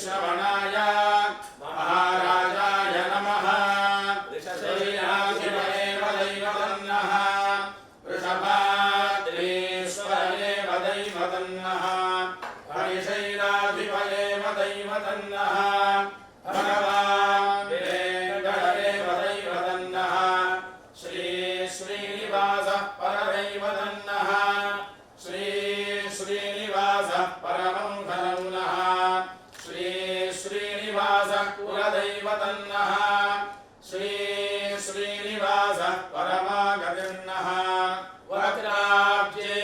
श्रवणाय महाराजाय नमः ऋषशैलाधिपते वदैवतन्नः वृषभाद्रीश्वरये वदैवतन्नः हरिशैलाधिपते वदैवतन्नः भगवान् वीरेन्द्रये वदैवतन्नः श्री श्रीनिवासः परदैवतन्नः श्री श्रीनिवासः परमं धनं नः श्री श्रीनिवासः कुलदैवतन्नः श्री श्रीनिवासः परमागतिर्नः वक्त्राब्जे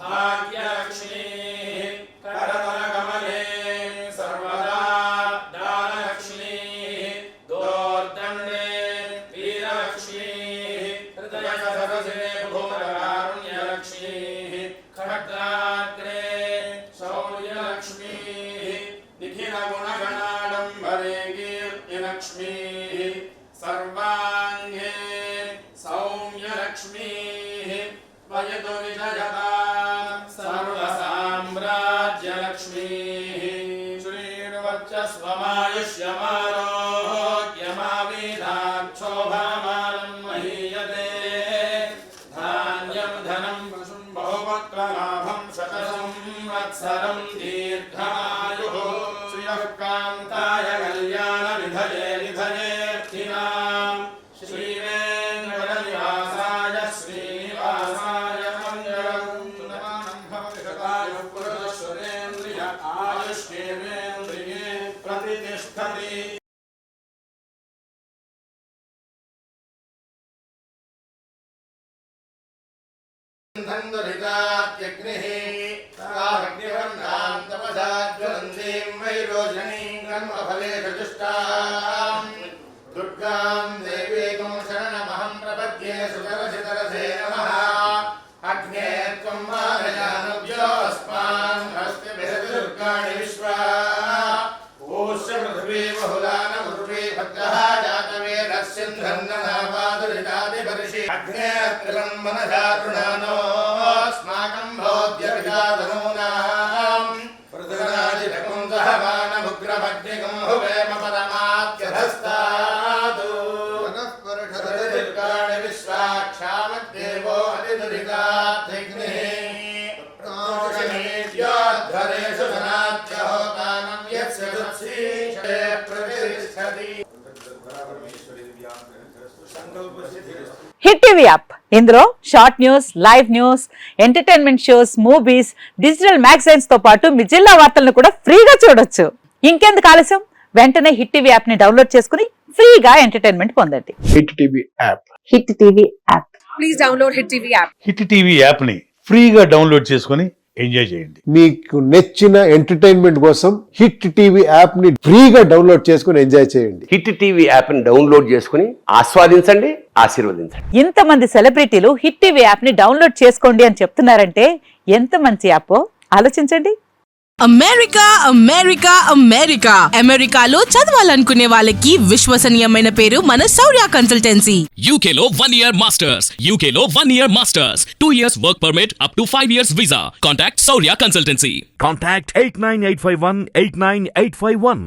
भाग्यलक्ष्मीः करतलकमले सर्वदा दानलक्ष्मीः दोर्दण्डे वीरलक्ष्मीः हृदयसरसे भूतकारुण्यलक्ष्मीः खड्गाग्रे शौर्यलक्ष्मीः निखिलगुणगणाडम्बरे कीर्तिलक्ष्मीः सर्वाङ्गे सौम्यलक्ष्मीः वयतु विजयतां सर्वसाम्राज्यलक्ष्मीः श्रीर्वच्चस्वमायुष्यमारोग्यमावेदाक्षोभमानं महीयते धान्यं धनं बहुवक्त्रलाभं शतसंवत्सरं दीर्घायुः श्रियः कान्ताय कल्याणनिधये निधयेऽर्थिनां श्रीवेङ्कटनिवासाय श्रीनिवासाय मङ्गलं नमानं भवति शतायुः पुरुषश्वरेन्द्रिय आयुष्येवेन्द्रिये प्रतिष्ठति धन्दरितात्यग्निः तावग्निवर्णां तपसा ज्वलन्तीं वैरोचनीं कर्मफले चतुष्टां दुर्गां देवीं शरणमहं प्रपद्ये सुतरसितरसे नमः अग्ने त्वं मारयानुव्योऽस्मान् हस्तिभिः दुर्गाणि विश्वा ऊष्य पृथिवी बहुलान उर्वी भद्रः जातवेदस्सिन्धन्ननापादुरितादिपर्षि अग्ने त्रिलम्बनधातृणानोऽस्माकं भोद्यविदाधनूनां पृथुराजितकुन्दहमानमुग्रमग्निकं हुवेम परमात्यधस्तादु दुर्गाणि विश्वाक्षामद्देवो अतिदुरिताग्निः प्रोषणीद्योद्धरेषु धनात्यहोतानं यस्य दुःसीषे प्रतिष्ठति హిట్ టీవీ యాప్ ఇందులో short news, live news, entertainment shows, movies, digital magazines తో పాటు మీ జిల్లా వార్తలను కూడా ఫ్రీగా చూడొచ్చు. ఇంకెందుకు ఆలస్యం, వెంటనే హిట్ టీవీ యాప్ ని డౌన్లోడ్ చేసుకుని ఫ్రీగా ఎంటర్టైన్మెంట్ పొందండి. Hit TV app. Hit TV app. Please download hit TV app. Hit TV app ని ఫ్రీగా డౌన్లోడ్ చేసుకుని ఎంజాయ్ చేయండి. మీకు నచ్చిన ఎంటర్టైన్మెంట్ కోసం హిట్ టీవీ యాప్ ని ఫ్రీగా డౌన్లోడ్ చేసుకుని ఎంజాయ్ చేయండి. హిట్ టీవీ యాప్ ని డౌన్లోడ్ చేసుకుని ఆస్వాదించండి, ఆశీర్వదించండి. ఇంతమంది సెలబ్రిటీలు హిట్ టీవీ యాప్ ని డౌన్లోడ్ చేసుకోండి అని చెప్తున్నారంటే ఎంత మంచి యాప్ ఆలోచించండి. అమెరికా అమెరికా అమెరికా అమెరికాలో చదవాలనుకునే వాళ్ళకి విశ్వసనీయమైన పేరు మన శౌర్య కన్సల్టెన్సీ. UK లో 1 year masters, UK లో 1 year masters, 2 years work permit up to 5 years visa. Contact Saurya Consultancy. Contact 89851 89851.